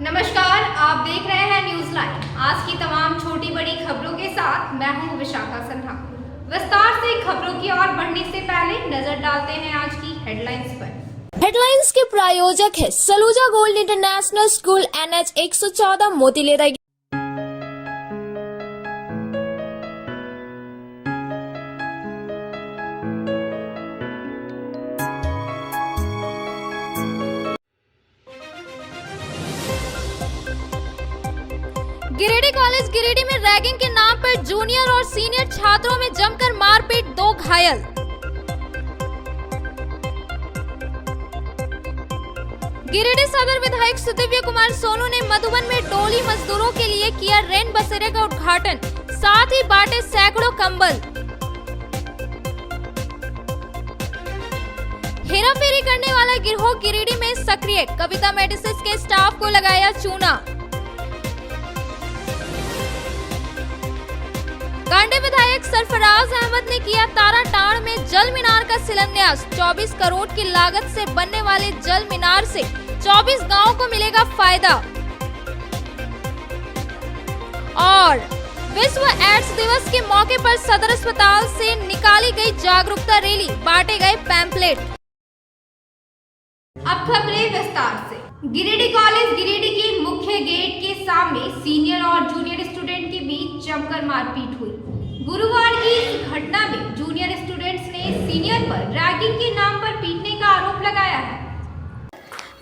नमस्कार, आप देख रहे हैं न्यूज लाइव। आज की तमाम छोटी बड़ी खबरों के साथ मैं हूं विशाखा सिन्हा। विस्तार से खबरों की ओर बढ़ने से पहले नजर डालते हैं आज की हेडलाइंस पर। हेडलाइंस के प्रायोजक है Saluja gold international school, NH 114 Motilera. Giridih college Giridih में रैगिंग के नाम पर जूनियर और सीनियर छात्रों में जमकर मारपीट, 2 घायल। गिरिडीह सदर विधायक सुदिव्य कुमार सोनू ने मधुबन में डोली मजदूरों के लिए किया रेन बसेरे का उद्घाटन, साथ ही बांटे सैकड़ों कंबल। हेराफेरी करने वाला गिरोह गिरिडीह में सक्रिय, कविता मेडिसिस के स्टाफ को लगाया चूना। कांडे विधायक सरफराज अहमद ने किया ताराटाड़ में जल मीनार का शिलान्यास, 24 करोड़ की लागत से बनने वाले जल मीनार से 24 गांवों को मिलेगा फायदा। और विश्व एड्स दिवस के मौके पर सदर अस्पताल से निकाली गई जागरूकता रैली, बांटे गए पैम्पलेट। अब खबरें विस्तार से। गिरिडीह कॉलेज गिरिडीह के मुख्य गेट के सामने सीनियर और जूनियर स्टूडेंट के बीच जमकर मारपीट हुई। गुरुवार की इस घटना में जूनियर स्टूडेंट्स ने सीनियर पर रैगिंग के नाम पर पीटने का आरोप लगाया है।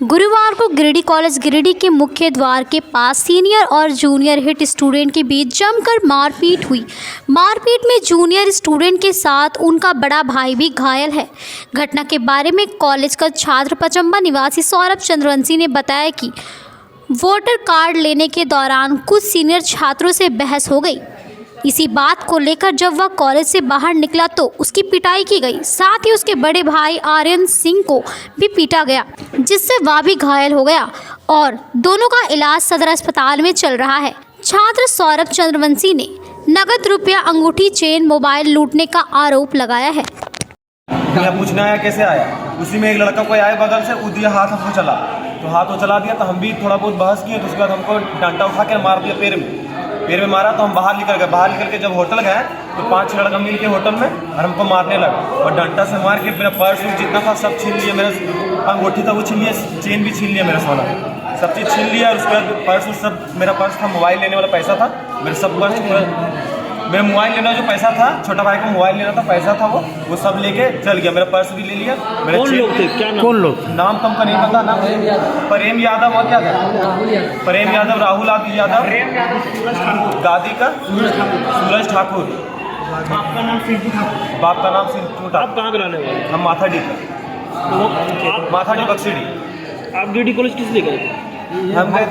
गुरुवार को गिरिडीह कॉलेज गिरिडीह के मुख्य द्वार के पास सीनियर और जूनियर हिट स्टूडेंट के बीच जमकर मारपीट हुई। मारपीट में जूनियर स्टूडेंट के साथ उनका बड़ा भाई भी घायल है। घटना के बारे में कॉलेज का छात्र पचम्बा निवासी सौरभ चंद्रवंशी ने बताया कि वोटर कार्ड लेने के दौरान कुछ सीनियर छात्रों से बहस हो गई। इसी बात को लेकर जब वह कॉलेज से बाहर निकला तो उसकी पिटाई की गई, साथ ही उसके बड़े भाई आर्यन सिंह को भी पीटा गया, जिससे वह भी घायल हो गया और दोनों का इलाज सदर अस्पताल में चल रहा है। छात्र सौरभ चंद्रवंशी ने नगद रुपया, अंगूठी, चेन, मोबाइल लूटने का आरोप लगाया है। पूछना है कैसे आया, उसी में एक लड़का कोई आया बगल से, वो दिया हाथ हमको चला, तो हाथ वो चला दिया तो हम भी थोड़ा बहुत बहस किए, तो उसके बाद हमको डंडा उठा के मार दिया पैर में मारा। तो हम बाहर निकल के जब होटल गए तो 5 लड़का मिल के होटल में और हमको मारने लगा और डंडा से मार के मेरा पर्स जितना था सब छीन लिया, मेरा अंगूठी था वो छीन लिया, चेन भी छीन लिया, मेरा सोना सब चीज़ छीन लिया। और उसके बाद पर्स सब, मेरा पर्स था, मोबाइल लेने वाला पैसा था, मेरा सब पर्स, मेरा मोबाइल लेना जो पैसा था, छोटा भाई को मोबाइल लेना था, पैसा था वो सब लेके चल गया। मेरा पर्स भी ले लिया। मेरा कौन लोग थे, क्या नाम? कौन लोग? नाम तुमको नहीं पता ना? प्रेम यादव और क्या था? प्रेम यादव, राहुल यादव, गादी का सूरज ठाकुर, बाप का नाम सिंह। आप कहाँ के रहने वाले? हम माथाडी का, माथाडी बक्सीडी। आप गिरिडीह कॉलेज किस लिए गए? हम गए,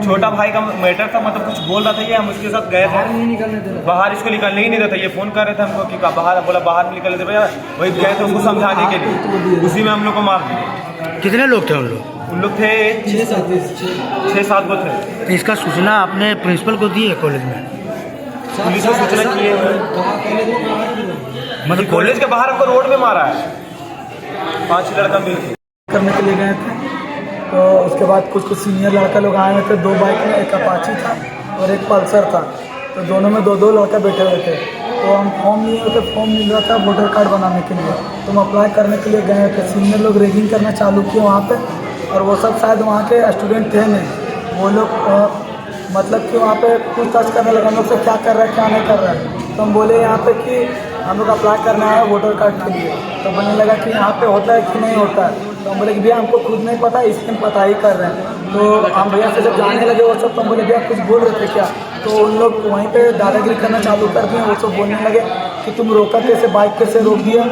छोटा भाई का मैटर था, मतलब कुछ बोल रहा था ये, हम उसके साथ गए थे बाहर, इसको निकलने ही नहीं देता। ये फ़ोन कर रहे थे हमको कि बाहर, बोला बाहर नहीं निकलने दे भैया, वही गए थे उसको समझाने के लिए, उसी में हम लोग को मार दिया। कितने लोग थे उन लोग? थे 6-7 गो थे। तो इसका सूचना आपने प्रिंसिपल को दी है कॉलेज में? पुलिस को सूचना की है, मतलब कॉलेज के बाहर हमको रोड में मारा है, 5 लड़का मिल करने के लिए गए थे। तो उसके बाद कुछ सीनियर लड़का लोग आए हुए थे, 2 बाइक में, एक अपाची था और एक पल्सर था, तो दोनों में 2-2 लड़का बैठे हुए थे। तो हम फॉर्म लिए हुए थे, फॉर्म मिल रहा था वोटर कार्ड बनाने के लिए, तो हम अप्लाई करने के लिए गए थे। सीनियर लोग रैगिंग करना चालू किए वहाँ पे, और वो सब शायद वहाँ के स्टूडेंट थे नहीं, वो लोग मतलब कि वहाँ पे पूछताछ करने लगे हम लोग से, क्या कर रहा है क्या नहीं कर रहा है। तो हम बोले यहाँ पे कि हम लोग अप्लाई करना है वोटर कार्ड के लिए, तो बोलने लगा कि यहाँ पे होता है कि नहीं होता है। तो हम बोले कि भैया हमको खुद नहीं पता, इसमें पता ही कर रहे हैं। तो हम भैया से जब जाने लगे वो सब, तो हम बोले भैया कुछ बोल रहे थे क्या? तो उन लोग वहीं पे दादागिरी करना चालू कर दिए। वो सब बोलने लगे कि तुम रोका कैसे, बाइक कैसे रोक दिया,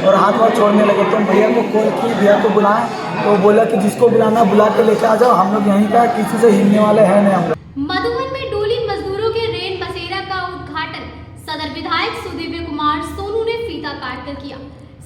और हाथ छोड़ने लगे। तो हम भैया को कॉल की, भैया को बुलाएं, तो बोला कि जिसको बुलाना बुला के लेके आ जाओ, हम लोग यहीं का, किसी से हिलने वाले हैं नहीं हम लोग। मधुबन में डोली मजदूरों के रेन बसेरा का उद्घाटन सदर विधायक सुदिव्य कुमार सोनू ने फीता काट कर किया।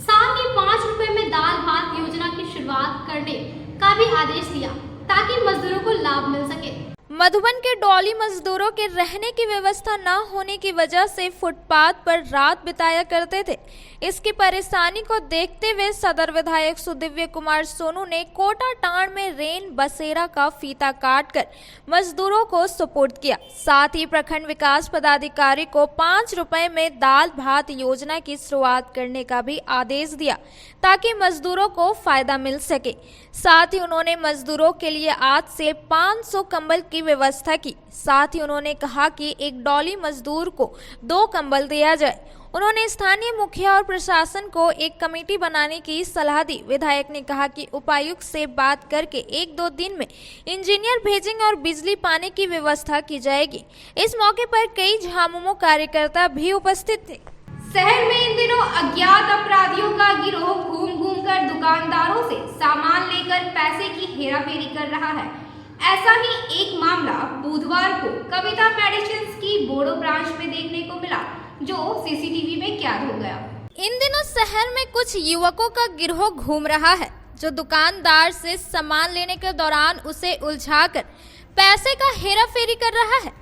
साथ ही 5 रुपए में दाल भात योजना की शुरुआत करने का भी आदेश दिया, ताकि मजदूरों को लाभ मिल सके। मधुबन के डॉली मजदूरों के रहने की व्यवस्था न होने की वजह से फुटपाथ पर रात बिताया करते थे। इसकी परेशानी को देखते हुए सदर विधायक सुदिव्य कुमार सोनू ने कोटाटांड़ में रेन बसेरा का फीता काटकर मजदूरों को सुपुर्द किया। साथ ही प्रखंड विकास पदाधिकारी को 5 रुपए में दाल भात योजना की शुरुआत करने का भी आदेश दिया ताकि मजदूरों को फायदा मिल सके। साथ ही उन्होंने मजदूरों के लिए आज से 500 कंबल की व्यवस्था की। साथ ही उन्होंने कहा कि एक डॉली मजदूर को 2 कंबल दिया जाए। उन्होंने स्थानीय मुखिया और प्रशासन को एक कमेटी बनाने की सलाह दी। विधायक ने कहा कि उपायुक्त से बात करके 1-2 दिन में इंजीनियर भेजेंगे और बिजली पानी की व्यवस्था की जाएगी। इस मौके पर कई झामुमो कार्यकर्ता भी उपस्थित थे। शहर में इन दिनों अज्ञात अपराधियों का गिरोह घूम कर दुकानदारों से सामान लेकर पैसे की हेराफेरी कर रहा है। ऐसा ही एक मामला बुधवार को कविता मेडिसिन्स की बोड़ो ब्रांच में देखने को मिला, जो सीसीटीवी में कैद हो गया। इन दिनों शहर में कुछ युवकों का गिरोह घूम रहा है, जो दुकानदार से सामान लेने के दौरान उसे उलझाकर पैसे का हेराफेरी कर रहा है।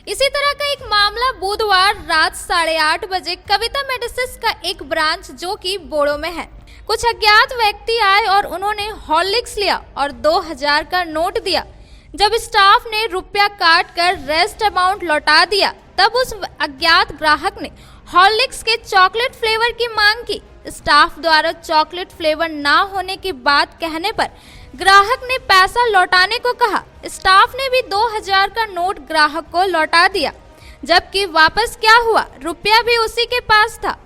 इसी तरह का एक मामला बुधवार रात 8:30 बजे कविता मेडिसिन्स का एक ब्रांच जो कि बोड़ो में है। कुछ अज्ञात व्यक्ति आए और उन्होंने हॉर्लिक्स लिया और 2000 का नोट दिया। जब स्टाफ ने रुपया काट कर रेस्ट अमाउंट लौटा दिया, तब उस अज्ञात ग्राहक ने हॉर्लिक्स के चॉकलेट फ्लेवर की मांग की। स्टाफ द्वारा चॉकलेट फ्लेवर ना होने की बात कहने पर ग्राहक ने पैसा लौटाने को कहा। स्टाफ ने भी 2000 का नोट ग्राहक को लौटा दिया, जबकि वापस क्या हुआ, रुपया भी उसी के पास था।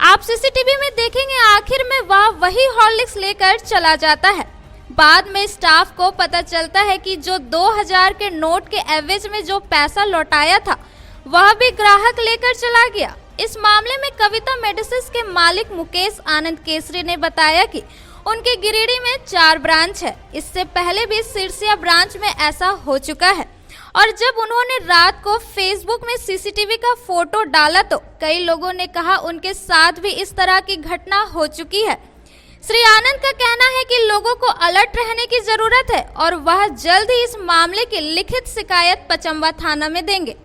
आप सीसीटीवी में देखेंगे, आखिर में वह वही हॉर्लिक्स लेकर चला जाता है। बाद में स्टाफ को पता चलता है कि जो 2000 के नोट के एवज में जो पैसा लौटाया था, वह भी ग्राहक लेकर चला गया। इस मामले में कविता मेडिसिन्स के मालिक मुकेश आनंद केसरी ने बताया कि उनके गिरिडीह में 4 ब्रांच है। इससे पहले भी सिरसिया ब्रांच में ऐसा हो चुका है और जब उन्होंने रात को फेसबुक में सीसीटीवी का फोटो डाला तो कई लोगों ने कहा उनके साथ भी इस तरह की घटना हो चुकी है। श्री आनंद का कहना है कि लोगों को अलर्ट रहने की जरूरत है और वह जल्द ही इस मामले की लिखित शिकायत पचम्बा थाना में देंगे।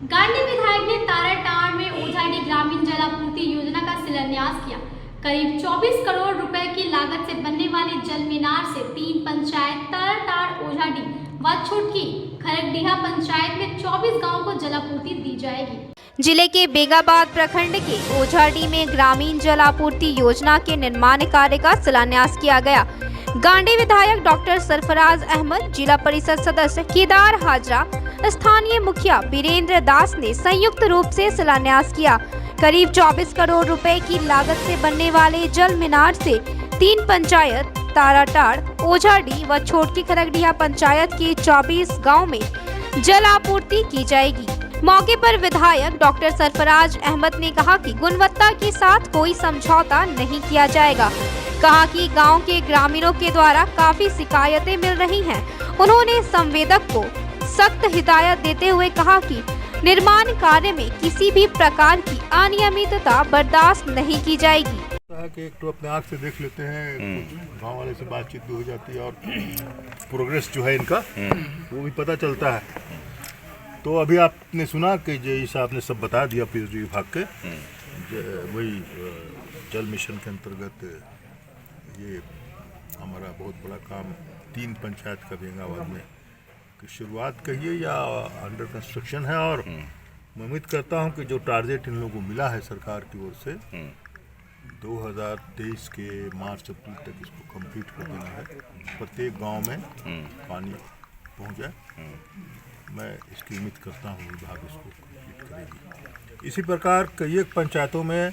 गांधी विधायक ने ताराटाड़ में ओझाडी ग्रामीण जल आपूर्ति योजना का शिलान्यास किया। करीब 24 करोड़ रुपए की लागत से बनने वाले जल मीनार से 3 पंचायत ताराटाड़, ओझाडी व छुटकी खरगडीहा पंचायत में 24 गाँव को जलापूर्ति दी जाएगी। जिले के बेगाबाद प्रखंड के ओझाडी में ग्रामीण जल आपूर्ति योजना के निर्माण कार्य का शिलान्यास किया गया। गांडी विधायक डॉक्टर सरफराज अहमद, जिला परिषद सदस्य केदार हाजरा, स्थानीय मुखिया वीरेंद्र दास ने संयुक्त रूप से शिलान्यास किया। करीब 24 करोड़ रुपए की लागत से बनने वाले जल मीनार से 3 पंचायत ताराटाड़, ओझाडी व छोटकी खरगडीहा पंचायत के 24 गांव में जल आपूर्ति की जाएगी। मौके पर विधायक डॉक्टर सरफराज अहमद ने कहा कि गुणवत्ता के साथ कोई समझौता नहीं किया जाएगा। कहा कि गांव के ग्रामीणों के द्वारा काफी शिकायतें मिल रही हैं। उन्होंने संवेदक को सख्त हिदायत देते हुए कहा कि निर्माण कार्य में किसी भी प्रकार की अनियमितता बर्दाश्त नहीं की जाएगी। कि एक तो अपने आँख से देख लेते हैं, गांव वाले से बातचीत भी हो जाती है और प्रोग्रेस जो है इनका वो भी पता चलता है। तो अभी आपने सुना कि जय साहब ने सब बता दिया बिजली विभाग के, वही जल मिशन के अंतर्गत ये हमारा बहुत बड़ा काम 3 पंचायत का बेंगाबाद में की शुरुआत कहिए या अंडर कंस्ट्रक्शन है। और मैं उम्मीद करता हूं कि जो टारगेट इन लोगों को मिला है सरकार की ओर से 2023 के मार्च अप्रैल तक इसको कंप्लीट कर देना है, प्रत्येक गांव में पानी पहुंच जाए। मैं इसकी उम्मीद करता हूं विभाग इसको कंप्लीट करेगी। इसी प्रकार कई एक पंचायतों में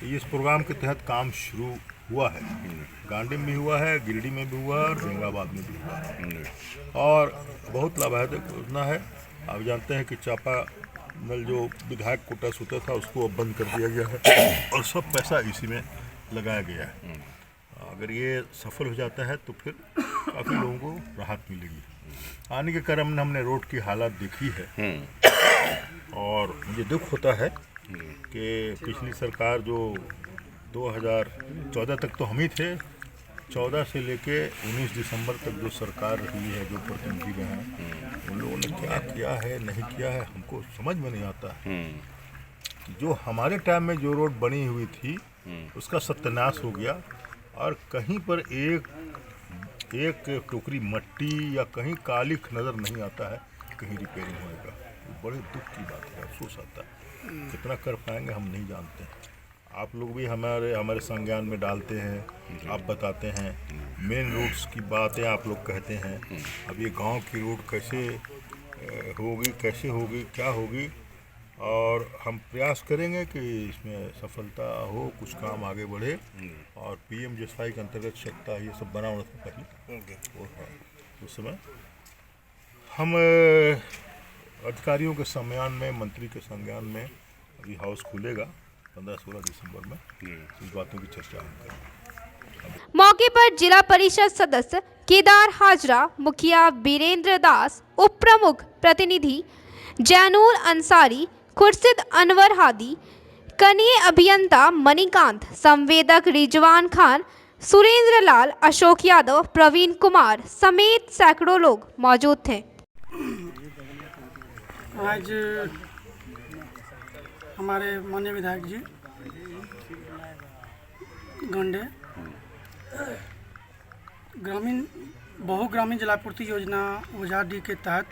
इस प्रोग्राम के तहत काम शुरू हुआ है। गांडी में भी हुआ है, गिरिडीह में भी हुआ है और बेंगाबाद में भी हुआ है और बहुत लाभदायक योजना है। आप जानते हैं कि चापा नल जो विधायक कोटा सूता था उसको अब बंद कर दिया गया है और सब पैसा इसी में लगाया गया है। अगर ये सफल हो जाता है तो फिर काफ़ी लोगों को राहत मिलेगी। आने के क्रम में हमने रोड की हालत देखी है और मुझे दुख होता है कि पिछली सरकार जो 2014 तक तो हम ही थे, 14 से लेके 19 दिसंबर तक जो सरकार रही है, जो प्रतिनिधि रहे हैं, उन लोगों ने क्या किया है नहीं किया है हमको समझ में नहीं आता है। जो हमारे टाइम में जो रोड बनी हुई थी उसका सत्यानाश हो गया और कहीं पर एक टोकरी मट्टी या कहीं कालिख नज़र नहीं आता है कहीं रिपेयरिंग होने का। बड़े दुख की बात है, अफसोस आता है। कितना कर पाएंगे हम नहीं जानते हैं। आप लोग भी हमारे संज्ञान में डालते हैं, आप बताते हैं, मेन रोड्स की बातें आप लोग कहते हैं। अब ये गांव की रोड कैसे होगी क्या होगी, और हम प्रयास करेंगे कि इसमें सफलता हो, कुछ काम आगे बढ़े और PMGSY के अंतर्गत सकता ये सब बना होना था पहले उस समय हम अधिकारियों के संज्ञान में, मंत्री के संज्ञान में अभी हाउस खुलेगा 15-16 दिसंबर में, इस बातों की चर्चा हम करेंगे। मौके पर जिला परिषद सदस्य केदार हाजरा, मुखिया वीरेंद्र दास, उप प्रमुख प्रतिनिधि जैनुल अंसारी, खुर्शीद अनवर हादी, कनीय अभियंता मणिकांत, संवेदक रिजवान खान, सुरेंद्र लाल, अशोक यादव, प्रवीण कुमार समेत सैकड़ों लोग मौजूद थे। आज हमारे माननीय विधायक जी गंडे बहुग्रामीण जलापूर्ति योजना ओझाडी के तहत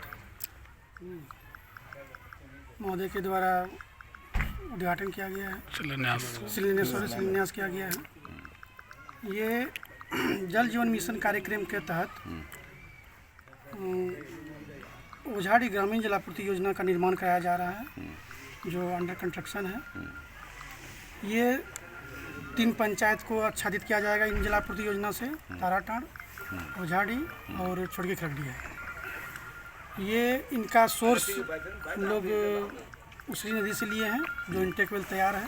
महोदय के द्वारा उद्घाटन किया गया है, शिलान्यास किया गया है। ये जल जीवन मिशन कार्यक्रम के तहत ओझाडी ग्रामीण जलापूर्ति योजना का निर्माण कराया जा रहा है, जो अंडर कंस्ट्रक्शन है। ये 3 पंचायत को आच्छादित किया जाएगा इन जलापूर्ति योजना से, ताराटाड़, ओझाडी और छोटकी खरगडीहा। ये इनका सोर्स हम लोग उसरी नदी से लिए हैं, जो इंटेक वेल तैयार है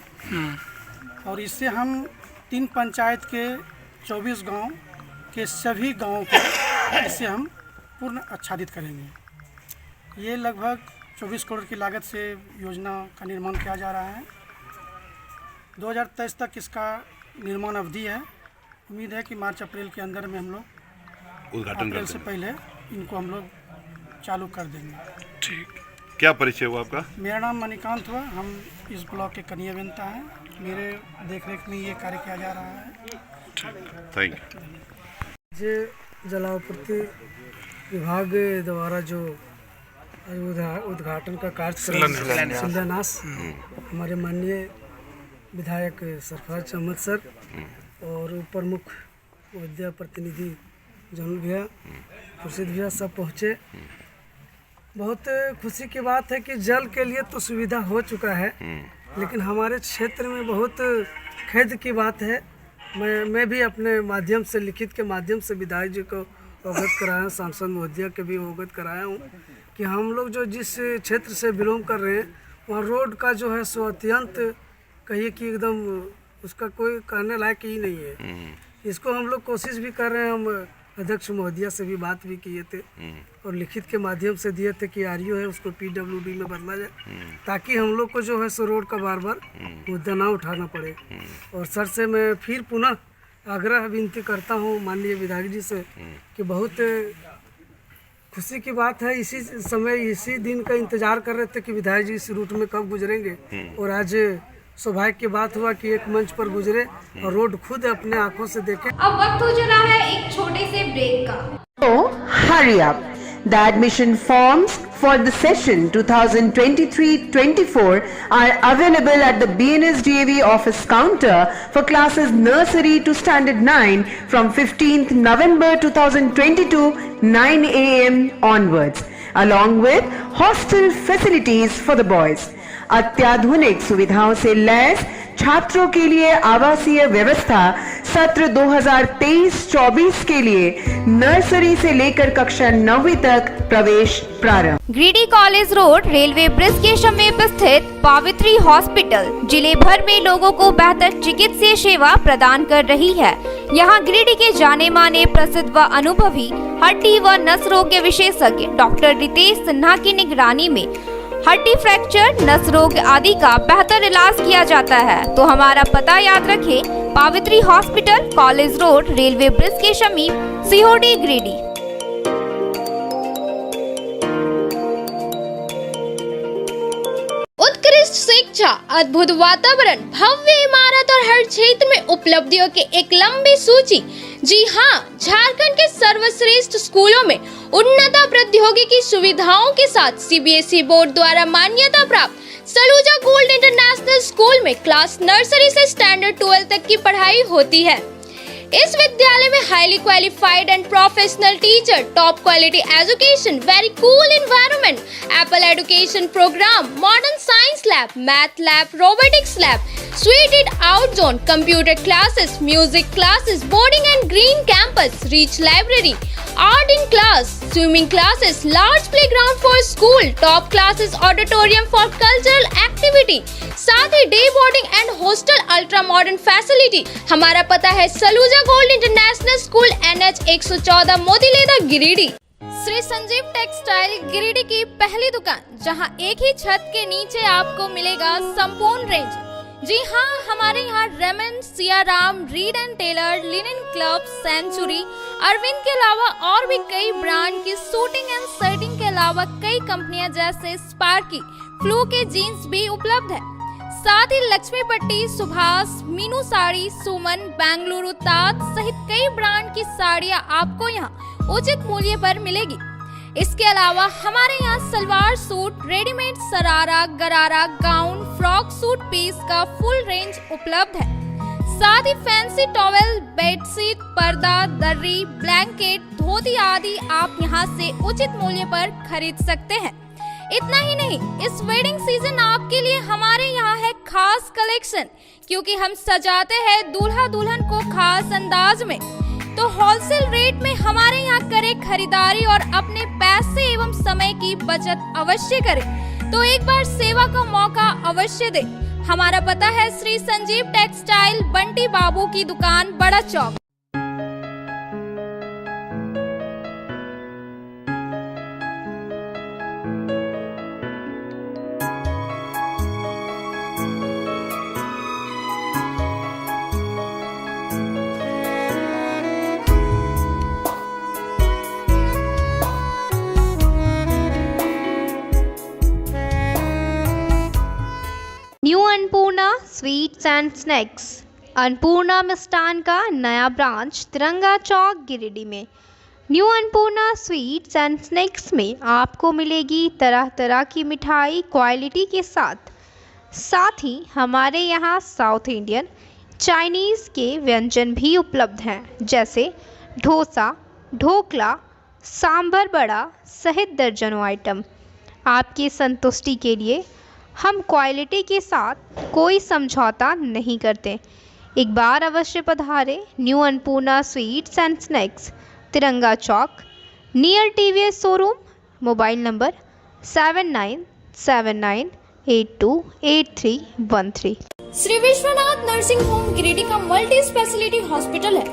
और इससे हम 3 पंचायत के 24 गांव के सभी गांवों को इससे हम पूर्ण आच्छादित करेंगे। ये लगभग 24 करोड़ की लागत से योजना का निर्माण किया जा रहा है। 2023 तक इसका निर्माण अवधि है। उम्मीद है कि मार्च अप्रैल के अंदर में हम लोग अप्रैल से पहले इनको हम लोग चालू कर देंगे। ठीक। क्या परिचय हुआ आपका? मेरा नाम मणिकांत हुआ, हम इस ब्लॉक के कनीय अभियंता हैं। मेरे देखरेख में ये कार्य किया जा रहा है। Thank you. ये जलापूर्ति विभाग द्वारा जो उद्घाटन का कार्यक्रम शिलान्यास हमारे माननीय विधायक सरफराज अहमद सर और प्रमुख विद्या प्रतिनिधि जमुल भैया, खुर्शीद भैया सब पहुँचे। बहुत खुशी की बात है कि जल के लिए तो सुविधा हो चुका है, लेकिन हमारे क्षेत्र में बहुत खेद की बात है। मैं भी अपने माध्यम से, लिखित के माध्यम से विधायक जी को अवगत कराया, सांसद महोदया के भी अवगत कराया हूँ कि हम लोग जो जिस क्षेत्र से बिलोंग कर रहे हैं वहाँ रोड का जो है सो अत्यंत कहिए कि एकदम उसका कोई कहने लायक ही नहीं है। इसको हम लोग कोशिश भी कर रहे हैं। हम अध्यक्ष महोदया से भी बात भी किए थे और लिखित के माध्यम से दिए थे कि आरयू है उसको पीडब्ल्यूडी में बदला जाए, ताकि हम लोग को जो है सो रोड का बार बार मुद्दा ना उठाना पड़े। और सर से मैं फिर पुनः आग्रह विनती करता हूँ माननीय विधायक जी से कि बहुत खुशी की बात है, इसी समय इसी दिन का इंतजार कर रहे थे कि विधायक जी इस रूट में कब गुजरेंगे, और आज सौभाग्य की बात हुआ कि एक मंच पर गुजरे और रोड खुद अपने आंखों से देखे। अब वक्त हो चला है एक छोटे से ब्रेक का। So hurry up. The admission forms for the session 2023-24 are available at the BNSDAV office counter for classes nursery to standard 9 from 15th November 2022 9 AM onwards, along with hostel facilities for the boys. अत्याधुनिक सुविधाओं से lace छात्रों के लिए आवासीय व्यवस्था सत्र 2023-24 के लिए नर्सरी से लेकर कक्षा 9वीं तक प्रवेश प्रारंभ। Giridih college road railway bridge के समीप स्थित पावित्री हॉस्पिटल जिले भर में लोगों को बेहतर चिकित्सीय सेवा प्रदान कर रही है। यहाँ गिरिडीह के जाने माने प्रसिद्ध व अनुभवी हड्डी व नस रोग के विशेषज्ञ डॉक्टर रितेश सिन्हा की निगरानी में हड्डी फ्रैक्चर, नस रोग आदि का बेहतर इलाज किया जाता है। तो हमारा पता याद रखें, Pavitri hospital, college road, railway bridge के समीप, सीहोडी, गिरिडीह। उत्कृष्ट शिक्षा, अद्भुत वातावरण, भव्य इमारत और हर क्षेत्र में उपलब्धियों की एक लंबी सूची। जी हाँ, झारखंड के सर्वश्रेष्ठ स्कूलों में उन्नत प्रौद्योगिकी सुविधाओं के साथ सीबीएसई बोर्ड द्वारा मान्यता प्राप्त सलूजा गोल्ड इंटरनेशनल स्कूल में क्लास नर्सरी से स्टैंडर्ड 12 तक की पढ़ाई होती है। इस विद्यालय में highly qualified and professional teacher, top quality education, very cool environment, Apple education program, modern science lab, math lab, robotics lab, suited out zone, computer classes, music classes, boarding and green campus, rich library, art in class, swimming classes, large playground for school, top classes, auditorium for cultural activity, साथ ही day boarding and hostel ultra modern facility. हमारा पता है Saluja gold international school, NH 114, Motileda, Giridih. Shri Sanjeev textile Giridih की पहली दुकान, जहां एक ही छत के नीचे आपको मिलेगा संपूर्ण रेंज। जी हाँ, हमारे यहाँ Raymond, Siyaram, Reid and Taylor, Linen Club, Century, Arvind के अलावा और भी कई ब्रांड की सूटिंग एंड शर्टिंग के अलावा कई कंपनियां जैसे स्पार्की, फ्लू के जीन्स भी उपलब्ध है। साथ ही लक्ष्मी पट्टी, सुभाष, मीनू साड़ी, सुमन, बेंगलुरु ताज सहित कई ब्रांड की साड़ियां आपको यहाँ उचित मूल्य पर मिलेगी। इसके अलावा हमारे यहाँ सलवार सूट, रेडीमेड सरारा, गरारा, गाउन, फ्रॉक सूट पीस का फुल रेंज उपलब्ध है। साथ ही फैंसी टॉवेल, बेडशीट, पर्दा, दर्री, ब्लैंकेट, धोती आदि आप यहाँ से उचित मूल्य पर खरीद सकते हैं। इतना ही नहीं, इस वेडिंग सीजन आपके लिए हमारे यहाँ है खास कलेक्शन, क्योंकि हम सजाते हैं दूल्हा दुल्हन को खास अंदाज में। तो होलसेल रेट में हमारे यहाँ करें खरीदारी और अपने पैसे एवं समय की बचत अवश्य करें। तो एक बार सेवा का मौका अवश्य दें। हमारा पता है श्री संजीव टेक्सटाइल, बंटी बाबू की दुकान, Bada Chowk. Sweets and snacks. Annapurna Mishthan का नया ब्रांच तिरंगा चौक गिरिडीह में। New Annapurna sweets and snacks में आपको मिलेगी तरह तरह की मिठाई क्वालिटी के साथ ही हमारे यहाँ साउथ इंडियन चाइनीज़ के व्यंजन भी उपलब्ध हैं, जैसे डोसा, ढोकला, सांभर बड़ा सहित दर्जनों आइटम। आपकी संतुष्टि के लिए हम क्वालिटी के साथ कोई समझौता नहीं करते। एक बार अवश्य पधारें new Annapurna sweets and snacks, Tiranga Chowk, near TVS showroom. Mobile number 7979828313। Shri Vishwanath nursing home Giridih का मल्टी स्पेशलिटी हॉस्पिटल है।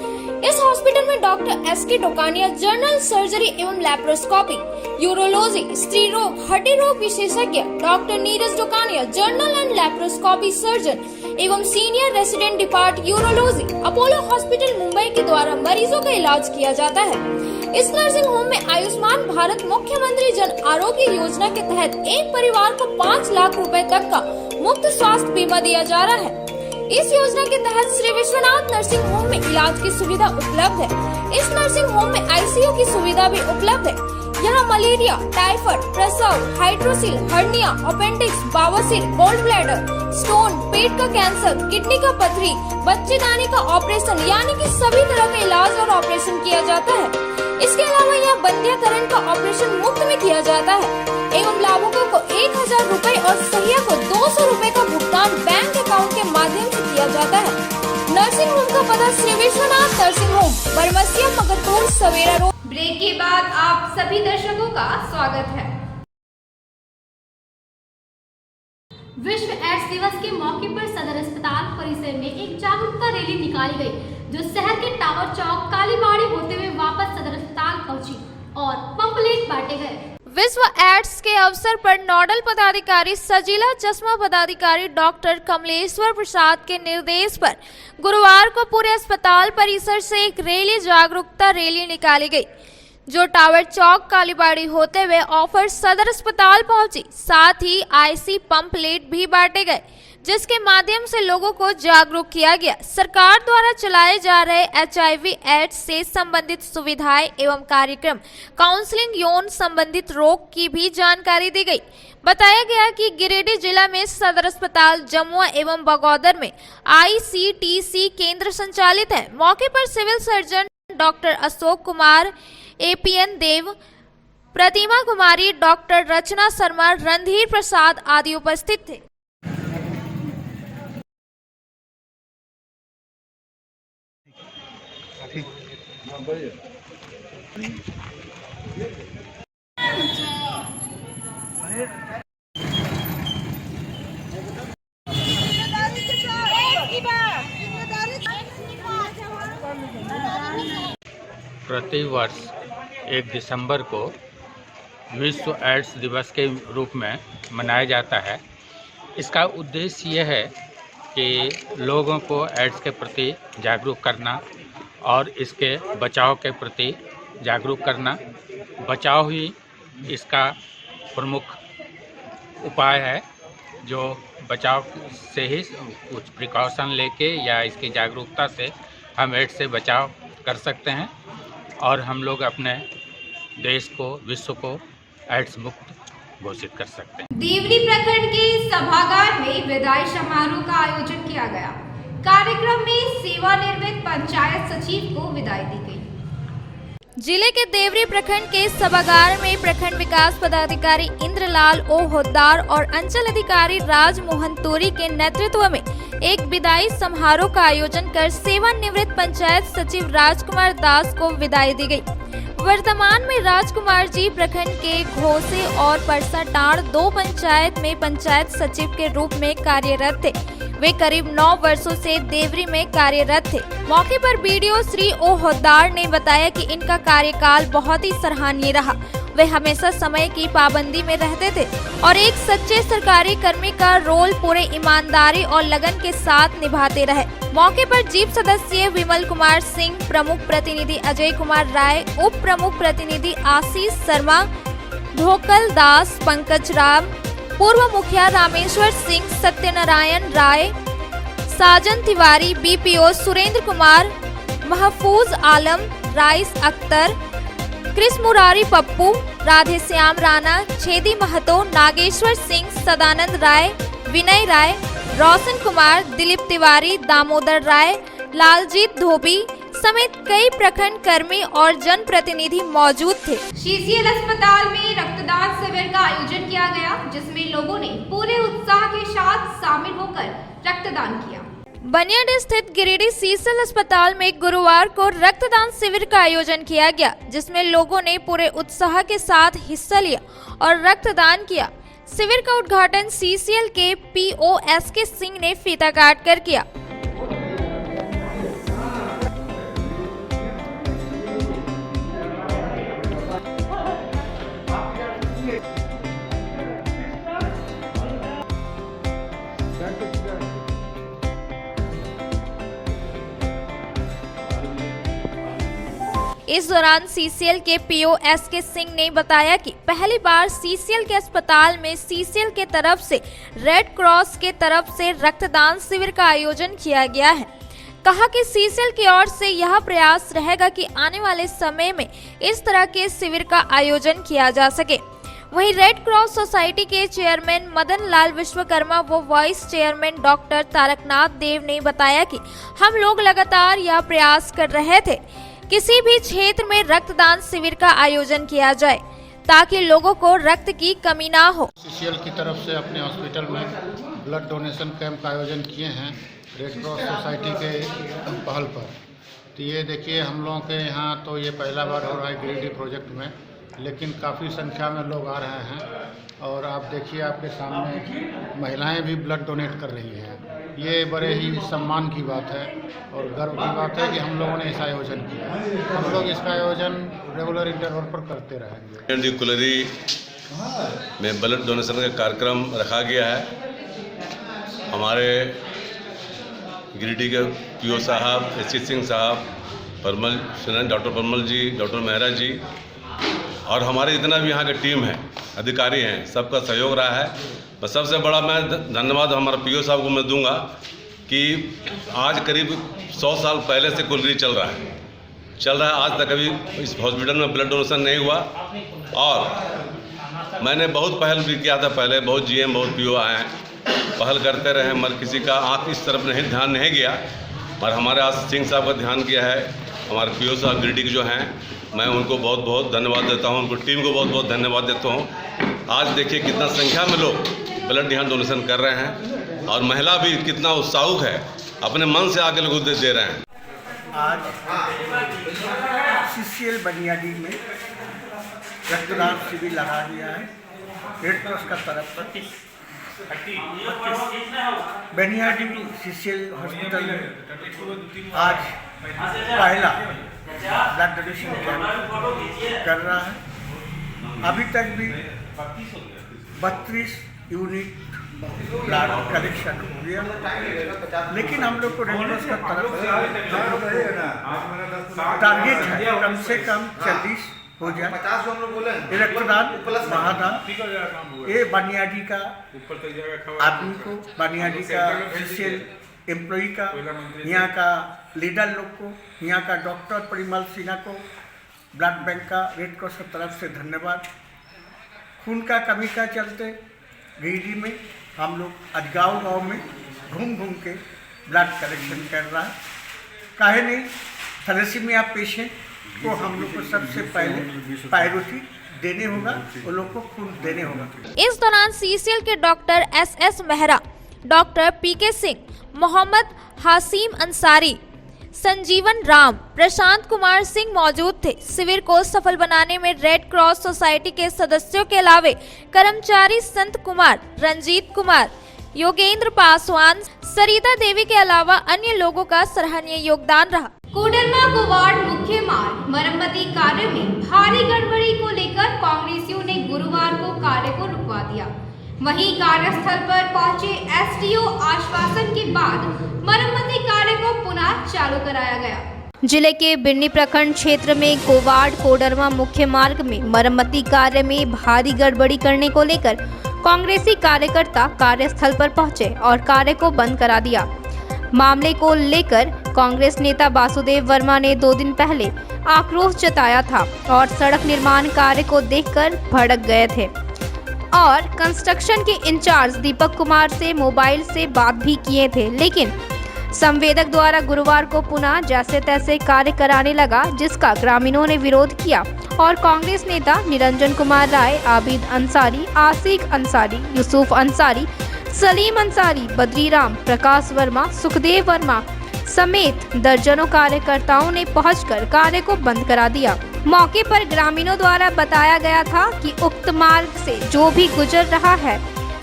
इस हॉस्पिटल में doctor S K. Tokania general surgery एवं लैप्रोस्कोपी, यूरोलॉजी, स्त्री रोग, हड्डी रोग विशेषज्ञ, doctor Neeraj Tokania general and laparoscopy surgeon एवं senior resident depart urology, Apollo hospital Mumbai के द्वारा मरीजों का इलाज किया जाता है। इस नर्सिंग होम में आयुष्मान भारत मुख्यमंत्री जन आरोग्य योजना के तहत एक परिवार को 5 लाख रुपए तक का मुफ्त स्वास्थ्य बीमा दिया जा रहा है। इस योजना के तहत श्री विश्वनाथ नर्सिंग होम में इलाज की सुविधा उपलब्ध है। इस नर्सिंग होम में आईसीयू की सुविधा भी उपलब्ध है। यहाँ मलेरिया, टाइफाइड, प्रसव, हाइड्रोसिल, हर्निया, अपेंडिक्स, बवासीर, गोल्ड ब्लैडर, स्टोन, पेट का कैंसर, किडनी का पथरी, बच्चेदानी का ऑपरेशन यानी कि सभी तरह का इलाज और ऑपरेशन किया जाता है। इसके अलावा यहाँ बंध्याकरण का ऑपरेशन मुफ्त में किया जाता है एवं लाभुकों को 1000 रुपए और सहिया को 200 रुपए का भुगतान बैंक अकाउंट के माध्यम से किया जाता है। नर्सिंग होम का पता श्री विश्वनाथ नर्सिंग होम, बरमसिया, मगरपुर, सवेरा रोड। ब्रेक के बाद आप सभी दर्शकों का स्वागत है। विश्व एड्स दिवस के मौके पर सदर अस्पताल परिसर में एक जागरूकता रैली निकाली गई, जो शहर के टावर चौक कालीबाड़ी होते हुए वापस सदर अस्पताल पहुंची और पंपलेट बांटे गए। विश्व एड्स के अवसर पर नोडल पदाधिकारी सजीला चश्मा पदाधिकारी डॉक्टर कमलेश्वर प्रसाद के निर्देश पर गुरुवार को पूरे अस्पताल परिसर से एक रैली जागरूकता रैली निकाली गई, जो टावर चौक कालीबाड़ी होते हुए ऑफर सदर अस्पताल पहुंची। साथ ही आईसी पंपलेट भी बांटे गए, जिसके माध्यम से लोगों को जागरूक किया गया। सरकार द्वारा चलाए जा रहे HIV एड्स से संबंधित सुविधाएं एवं कार्यक्रम, काउंसलिंग, यौन संबंधित रोग की भी जानकारी दी गई। बताया गया कि गिरिडीह जिला में सदर अस्पताल, जमुआ एवं बगौदर में ICTC केंद्र संचालित है। मौके पर civil surgeon doctor Ashok Kumar, APN Dev, Pratima Kumari, doctor Rachna Sharma, Randhir Prasad आदि उपस्थित थे। प्रति वर्ष 1 दिसंबर को विश्व एड्स दिवस के रूप में मनाया जाता है। इसका उद्देश्य यह है कि लोगों को एड्स के प्रति जागरूक करना और इसके बचाव के प्रति जागरूक करना। बचाव ही इसका प्रमुख उपाय है, जो बचाव से ही कुछ प्रिकॉशन लेके या इसकी जागरूकता से हम एड्स से बचाव कर सकते हैं और हम लोग अपने देश को, विश्व को एड्स मुक्त घोषित कर सकते हैं। देवरी प्रखंड के सभागार में विदाई समारोह का आयोजन किया गया। कार्यक्रम में सेवानिवृत्त पंचायत सचिव को विदाई दी गई। जिले के देवरी प्रखंड के सभागार में प्रखंड विकास पदाधिकारी इंद्रलाल ओ होद्दार और अंचल अधिकारी राजमोहन तोरी के नेतृत्व में एक विदाई समारोह का आयोजन कर सेवानिवृत्त पंचायत सचिव राजकुमार दास को विदाई दी गई। वर्तमान में राजकुमार जी प्रखंड के घोसे और परसाटाड़ 2 पंचायत में पंचायत सचिव के रूप में कार्यरत थे। वे करीब 9 वर्षों से देवरी में कार्यरत थे। मौके पर बीडीओ श्री ओ होद्दार ने बताया कि इनका कार्यकाल बहुत ही सराहनीय रहा। वे हमेशा समय की पाबंदी में रहते थे और एक सच्चे सरकारी कर्मी का रोल पूरे ईमानदारी और लगन के साथ निभाते रहे। मौके पर जीप सदस्य विमल कुमार सिंह, प्रमुख प्रतिनिधि अजय कुमार राय, उप प्रमुख प्रतिनिधि आशीष शर्मा, ढोकल दास, पंकज राम, पूर्व मुखिया रामेश्वर सिंह, सत्यनारायण राय, साजन तिवारी, बीपीओ सुरेंद्र कुमार, महफूज आलम, राइस अख्तर, कृष्ण मुरारी पप्पू, राधेश्याम राणा, छेदी महतो, नागेश्वर सिंह, सदानंद राय, विनय राय, रोशन कुमार, दिलीप तिवारी, दामोदर राय, लालजीत धोबी समेत कई प्रखंड कर्मी और जनप्रतिनिधि मौजूद थे। सीसीएल अस्पताल में रक्तदान शिविर का आयोजन किया गया, जिसमें लोगों ने पूरे उत्साह के साथ शामिल होकर रक्तदान किया। बनियाडी स्थित गिरिडीह सीसीएल अस्पताल में गुरुवार को रक्तदान शिविर का आयोजन किया गया, जिसमें लोगों ने पूरे उत्साह के साथ हिस्सा लिया और रक्तदान किया। शिविर का उद्घाटन सीसीएल के POSK सिंह ने फीता काट कर किया। इस दौरान सीसीएल के POSK सिंह ने बताया कि पहली बार सीसीएल के अस्पताल में सीसीएल के तरफ से रेड क्रॉस के तरफ से रक्तदान शिविर का आयोजन किया गया है। कहा कि सीसीएल की ओर से यह प्रयास रहेगा कि आने वाले समय में इस तरह के शिविर का आयोजन किया जा सके। वहीं रेड क्रॉस सोसाइटी के चेयरमैन मदन लाल विश्वकर्मा व वाइस चेयरमैन डॉक्टर तारकनाथ देव ने बताया कि हम लोग लगातार यह प्रयास कर रहे थे किसी भी क्षेत्र में रक्तदान शिविर का आयोजन किया जाए ताकि लोगों को रक्त की कमी ना हो। सीसीएल की तरफ से अपने हॉस्पिटल में ब्लड डोनेशन कैंप का आयोजन किए हैं रेड क्रॉस सोसाइटी के पहल पर। तो ये देखिए हम लोगों के यहाँ तो ये पहला बार हो रहा है गिरिडीह प्रोजेक्ट में, लेकिन काफ़ी संख्या में लोग आ रहे हैं और आप देखिए आपके सामने महिलाएं भी ब्लड डोनेट कर रही हैं। ये बड़े ही सम्मान की बात है और गर्व की बात है कि हम लोगों ने इस आयोजन किया। हम लोग इसका आयोजन रेगुलर इंटरवल पर करते रहेंगे। कुलरी में ब्लड डोनेशन का कार्यक्रम रखा गया है। हमारे गिरिडीह के PO साहब, SC सिंह साहब, डॉक्टर परमल जी, डॉक्टर मेहरा जी और हमारे जितना भी यहाँ की टीम है, अधिकारी हैं, सबका सहयोग रहा है। बस सबसे बड़ा मैं धन्यवाद हमारे PO साहब को मैं दूंगा कि आज करीब 100 साल पहले से कुलरी चल रहा है। आज तक अभी इस हॉस्पिटल में ब्लड डोनेशन नहीं हुआ और मैंने बहुत पहल भी किया था। पहले बहुत GM, बहुत PO आए हैं, पहल करते रहे, मगर किसी का आँख इस तरफ ध्यान नहीं गया। और हमारे आज सिंह साहब का ध्यान किया है। हमारे PO साहब गिरिडीह जो हैं, मैं उनको बहुत बहुत धन्यवाद देता हूं, उनको टीम को बहुत बहुत धन्यवाद देता हूं। आज देखिए कितना संख्या में लोग ब्लड यहाँ डोनेशन कर रहे हैं और महिला भी कितना उत्साहित है, अपने मन से आके लोग दे रहे हैं। आज सीसीएल बनियाडी में रक्तदान शिविर लगा दिया है रेड क्रॉस का तरफ पर। बनियाडी सीसीएल हॉस्पिटल में आज पहला ब्लड डोनेशन कैंप कर रहा है। अभी तक भी 32 यूनिट ब्लड कलेक्शन हो गया, लेकिन हम लोग को रेड क्रॉस का तरफ टारगेट है कम से कम 40 हो जाए। रक्तदान महादान ये बनियाडी का आदमी को, बनियाडी का सीसीएल एम्प्लॉई का, यहाँ का लीडर लोग को, यहाँ का डॉक्टर परिमल सिन्हा को, ब्लड बैंक का रेड क्रॉस की तरफ से धन्यवाद। खून का कमी का चलते गिरिडीह में हम लोग आज गाँव में घूम के ब्लड कलेक्शन कर रहा है। काहे नहीं, थैलेसीमिया पेशेंट को हम लोग को सबसे पहले प्रायोरिटी देने होगा, वो लोग को खून देने होगा। इस दौरान सीसीएल के doctor SS Mehra, doctor PK Singh, Mohammad Hashim Ansari, Sanjeevan Ram, Prashant Kumar Singh मौजूद थे। शिविर को सफल बनाने में रेड क्रॉस सोसाइटी के सदस्यों के अलावे कर्मचारी संत कुमार, रंजीत कुमार, योगेंद्र पासवान, सरिता देवी के अलावा अन्य लोगों का सराहनीय योगदान रहा। कोडरमा गोवार्ड मुख्य मार्ग मरम्मती कार्य में भारी गड़बड़ी को लेकर कांग्रेसियों ने गुरुवार को कार्य को रुकवा दिया। वहीं कार्यस्थल पर पहुंचे SDO आश्वासन के बाद मरम्मती कार्य को पुनः चालू कराया गया। जिले के बिन्नी प्रखंड क्षेत्र में गोवार्ड कोडरमा मुख्य मार्ग में मरम्मती कार्य में भारी गड़बड़ी करने को लेकर कांग्रेसी कार्यकर्ता कार्यस्थल पर पहुंचे और कार्य को बंद करा दिया। मामले को लेकर कांग्रेस नेता वासुदेव वर्मा ने 2 दिन पहले आक्रोश जताया था और सड़क निर्माण कार्य को देखकर भड़क गए थे और कंस्ट्रक्शन के इंचार्ज दीपक कुमार से मोबाइल से बात भी किए थे, लेकिन संवेदक द्वारा गुरुवार को पुनः जैसे तैसे कार्य कराने लगा, जिसका ग्रामीणों ने विरोध किया और कांग्रेस नेता निरंजन कुमार राय, आबिद अंसारी, आसिक अंसारी, यूसुफ अंसारी, सलीम अंसारी, बद्रीराम, प्रकाश वर्मा, सुखदेव वर्मा समेत दर्जनों कार्यकर्ताओं ने पहुंचकर कार्य को बंद करा दिया। मौके पर ग्रामीणों द्वारा बताया गया था कि उक्त मार्ग से जो भी गुजर रहा है,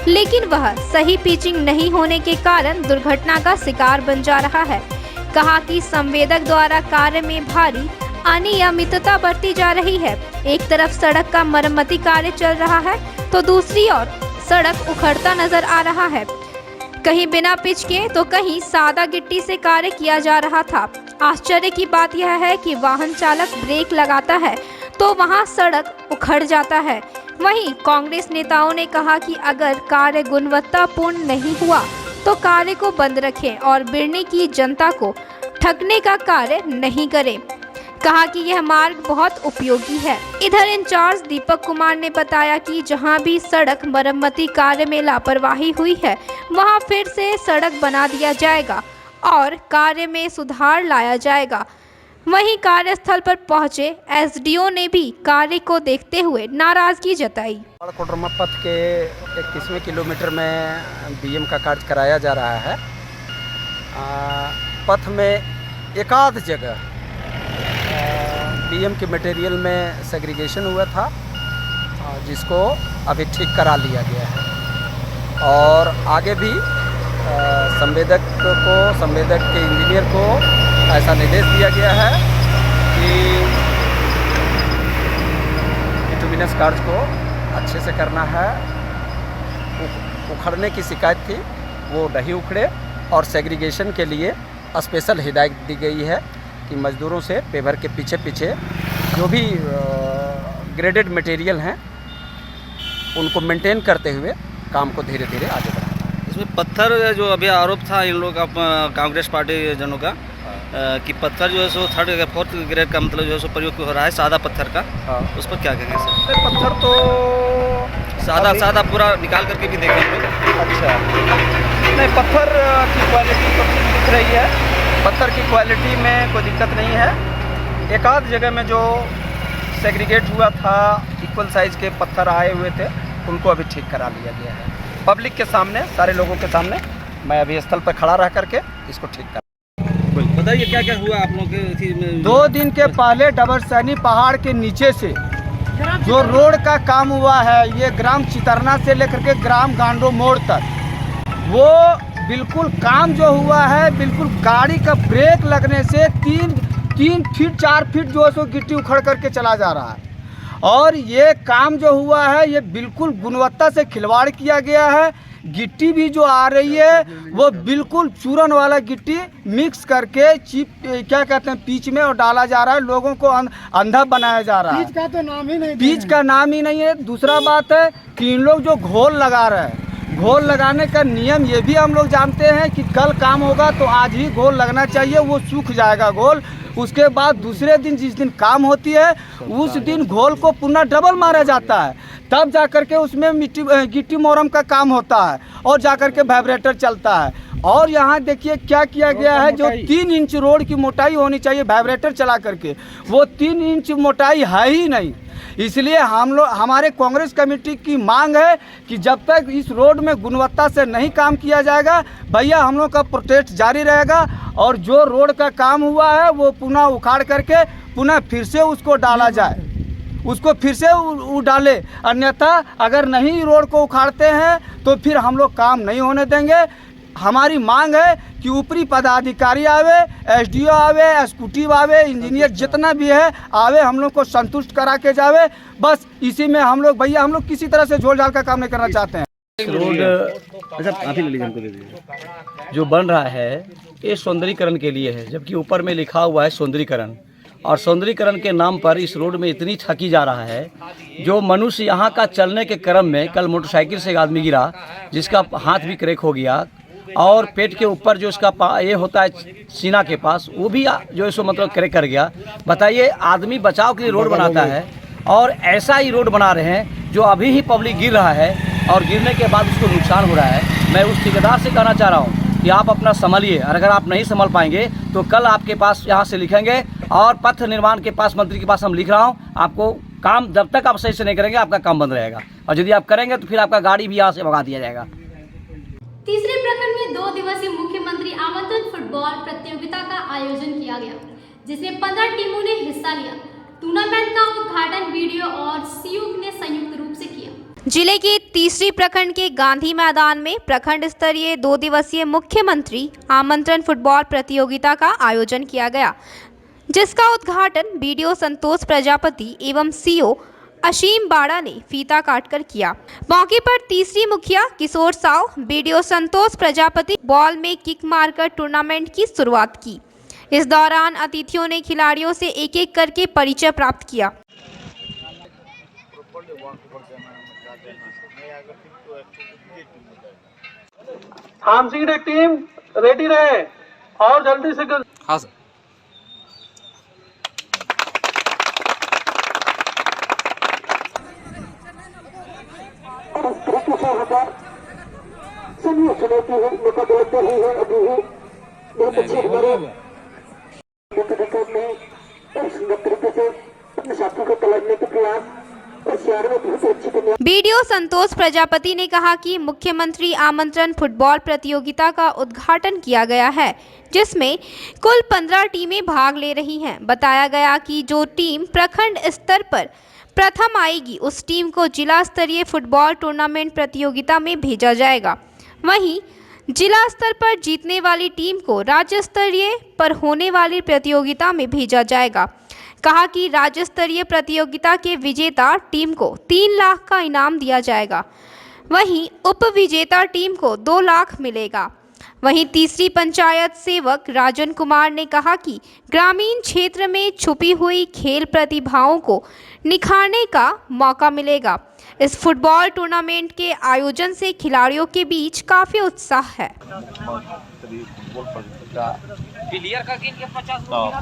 लेकिन वह सही पिचिंग नहीं होने के कारण दुर्घटना का शिकार बन जा रहा है। कहा कि संवेदक द्वारा कार्य में भारी अनियमितता बरती जा रही है। एक तरफ सड़क का मरम्मती कार्य चल रहा है तो दूसरी ओर सड़क उखड़ता नजर आ रहा है, कहीं बिना पिच के तो कहीं सादा गिट्टी से कार्य किया जा रहा था। आश्चर्य की बात यह है कि वाहन चालक ब्रेक लगाता है तो वहां सड़क उखड़ जाता है। वहीं कांग्रेस नेताओं ने कहा कि अगर कार्य गुणवत्तापूर्ण नहीं हुआ तो कार्य को बंद रखें और बिरनी की जनता को ठगने का कार्य नहीं करें। कहा कि यह मार्ग बहुत उपयोगी है। इधर इंचार्ज दीपक कुमार ने बताया कि जहां भी सड़क मरम्मती कार्य में लापरवाही हुई है वहां फिर से सड़क बना दिया जाएगा और कार्य में सुधार लाया जाएगा। वहीं कार्यस्थल पर पहुंचे एसडीओ ने भी कार्य को देखते हुए नाराजगी जताई। कोडरमा पथ के 21वें किलोमीटर में बीएम का कार्य कराया जा रहा है। पथ में एकाध जगह बीएम के मटेरियल में सेग्रीगेशन हुआ था, जिसको अभी ठीक करा लिया गया है और आगे भी संवेदक के इंजीनियर को ऐसा निर्देश दिया गया है कि बिटुमिनस कार्य को अच्छे से करना है। उखड़ने की शिकायत थी, वो नहीं उखड़े और सेग्रीगेशन के लिए स्पेशल हिदायत दी गई है कि मजदूरों से पेवर के पीछे पीछे जो भी ग्रेडेड मटेरियल हैं उनको मेंटेन करते हुए काम को धीरे धीरे आगे बढ़ाना। इसमें पत्थर जो अभी आरोप था इन लोग का, कांग्रेस पार्टी जनों का, कि पत्थर जो है सो 3rd या 4th ग्रेड का मतलब जो है सो प्रयोग हो रहा है सादा पत्थर का। हाँ। उस पर क्या कहेंगे सर? पत्थर तो सादा पूरा निकाल करके भी देखेंगे। अच्छा, नहीं, पत्थर की क्वालिटी तो ठीक दिख रही है। पत्थर की क्वालिटी में कोई दिक्कत नहीं है। एक आध जगह में जो सेग्रीगेट हुआ था, इक्वल साइज के पत्थर आए हुए थे, उनको अभी ठीक करा लिया गया है। पब्लिक के सामने, सारे लोगों के सामने मैं अभी स्थल पर खड़ा रह करके इसको ठीक कर। बताइए क्या क्या हुआ आप लोगों के? 2 दिन के पहले डबरसैनी पहाड़ के नीचे से जो रोड का काम हुआ है, ये ग्राम चितरना से लेकर के ग्राम गांडो मोड़ तक, वो बिल्कुल काम जो हुआ है, बिल्कुल गाड़ी का ब्रेक लगने से 3 फीट 4 फीट जो है सो गिट्टी उखड़ करके चला जा रहा है। और ये काम जो हुआ है ये बिल्कुल गुणवत्ता से खिलवाड़ किया गया है। गिट्टी भी जो आ रही है वो बिल्कुल चूरन वाला गिट्टी मिक्स करके क्या कहते हैं पिच में और डाला जा रहा है। लोगों को अंधा बनाया जा रहा है। पिच का तो नाम ही नहीं, पिच का नाम ही नहीं है। दूसरा बात है कि इन लोग जो घोल लगा रहे हैं, घोल लगाने का नियम ये भी हम लोग जानते हैं कि कल काम होगा तो आज ही घोल लगना चाहिए, वो सूख जाएगा घोल। उसके बाद दूसरे दिन जिस दिन काम होती है उस दिन घोल को पुनः डबल मारा जाता है, तब जाकर के उसमें गिट्टी मोरम का काम होता है और जाकर के वाइब्रेटर चलता है। और यहाँ देखिए क्या किया गया है, जो 3 इंच रोड की मोटाई होनी चाहिए वाइब्रेटर चला करके, वो 3 इंच मोटाई है ही नहीं। इसलिए हमारे कांग्रेस कमेटी की मांग है कि जब तक इस रोड में गुणवत्ता से नहीं काम किया जाएगा, भैया हम लोग का प्रोटेस्ट जारी रहेगा और जो रोड का काम हुआ है वो पुनः उखाड़ करके पुनः फिर से उसको डाला जाए, उसको फिर से डाले। अन्यथा अगर नहीं रोड को उखाड़ते हैं तो फिर हम लोग काम नहीं होने देंगे। हमारी मांग है कि ऊपरी पदाधिकारी आवे, एसडीओ आवे, एग्जीक्यूटिव आवे, इंजीनियर जितना भी है आवे, हम लोग को संतुष्ट करा के जावे। बस इसी में हम लोग भैया, हम लोग किसी तरह से झोल झाल का काम नहीं करना चाहते हैं। रोड अच्छा आप ही ले लीजिए, हमको दे दीजिए। जो बन रहा है ये सौंदर्यीकरण के लिए है, जबकि ऊपर में लिखा हुआ है सौंदर्यीकरण, और सौंदर्यीकरण के नाम पर इस रोड में इतनी ठगी जा रहा है। जो मनुष्य यहाँ का चलने के क्रम में, कल मोटरसाइकिल से एक आदमी गिरा जिसका हाथ भी क्रैक हो गया, और पेट के ऊपर जो इसका ये होता है सीना के पास, वो भी जो इसको मतलब क्रैक कर गया। बताइए, आदमी बचाव के लिए रोड बनाता है और ऐसा ही रोड बना रहे हैं जो अभी ही पब्लिक गिर रहा है और गिरने के बाद उसको नुकसान हो रहा है। मैं उस ठेकेदार से कहना चाह रहा हूँ कि आप अपना संभालिए, और अगर आप नहीं संभाल पाएंगे तो कल आपके पास यहाँ से लिखेंगे और पथ निर्माण के पास मंत्री के पास हम लिख रहा हूँ, आपको काम जब तक आप सही से नहीं करेंगे आपका काम बंद रहेगा, और यदि आप करेंगे तो फिर आपका गाड़ी भी यहाँ से भगा दिया जाएगा। तीसरे प्रखंड में 2 दिवसीय मुख्यमंत्री आमंत्रण फुटबॉल प्रतियोगिता का आयोजन किया गया, जिसमें 15 टीमों ने हिस्सा लिया। टूर्नामेंट का उद्घाटन वीडियो और सीयू ने संयुक्त रूप से किया। जिले के तीसरी प्रखंड के गांधी मैदान में प्रखंड स्तरीय 2 दिवसीय मुख्यमंत्री आमंत्रण फुटबॉल प्रतियोगिता का आयोजन किया गया, जिसका उद्घाटन बीडीओ संतोष प्रजापति एवं सीओ असीम बाड़ा ने फीता काटकर किया। मौके पर तीसरी मुखिया किशोर साव, बीडीओ संतोष प्रजापति बॉल में किक मारकर टूर्नामेंट की शुरुआत की। इस दौरान अतिथियों ने खिलाड़ियों से एक एक करके परिचय प्राप्त किया। हामसिंग टीम रेडी रहे और जल्दी से। हाँ सर। बीडीओ संतोष प्रजापति ने कहा कि मुख्यमंत्री आमंत्रण फुटबॉल प्रतियोगिता का उद्घाटन किया गया है, जिसमें कुल 15 टीमें भाग ले रही हैं। बताया गया कि जो टीम प्रखंड स्तर पर प्रथम आएगी उस टीम को जिला स्तरीय फुटबॉल टूर्नामेंट प्रतियोगिता में भेजा जाएगा। वहीं जिला स्तर पर जीतने वाली टीम को राज्य स्तरीय पर होने वाली प्रतियोगिता में भेजा जाएगा। कहा कि राज्य स्तरीय प्रतियोगिता के विजेता टीम को 3 लाख का इनाम दिया जाएगा, वहीं उप विजेता टीम को 2 लाख मिलेगा। वहीं तीसरी पंचायत सेवक राजन कुमार ने कहा कि ग्रामीण क्षेत्र में छुपी हुई खेल प्रतिभाओं को निखारने का मौका मिलेगा। इस फुटबॉल टूर्नामेंट के आयोजन से खिलाड़ियों के बीच काफी उत्साह है।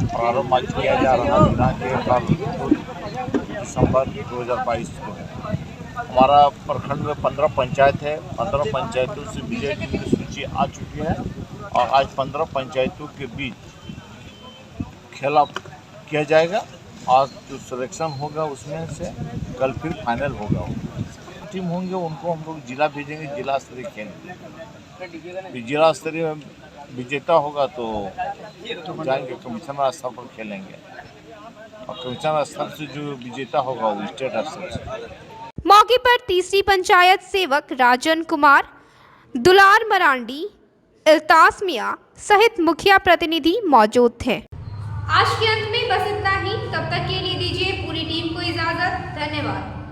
प्रारंभ किया जा रहा दिसंबर 2022 को। हमारा प्रखंड में 15 पंचायत है। 15 पंचायतों से विजय की सूची आ चुकी है और आज 15 पंचायतों के बीच खेला किया जाएगा। आज जो सिलेक्शन होगा उसमें से कल फिर फाइनल होगा। टीम होंगे उनको हम लोग जिला भेजेंगे, जिला स्तरीय खेलेंगे। जिला स्तरीय विजेता होगा तो जाएंगे कमिश्नर स्तर पर खेलेंगे और कमिश्नर स्तर से जो विजेता होगा वो स्टेट स्तर से। मौके पर तीसरी पंचायत सेवक राजन कुमार, दुलार मरांडी, इल्तास मियां सहित मुखिया प्रतिनिधि मौजूद थे। आज के अंत में बस इतना ही। तब तक के लिए दीजिए पूरी टीम को इजाजत। धन्यवाद।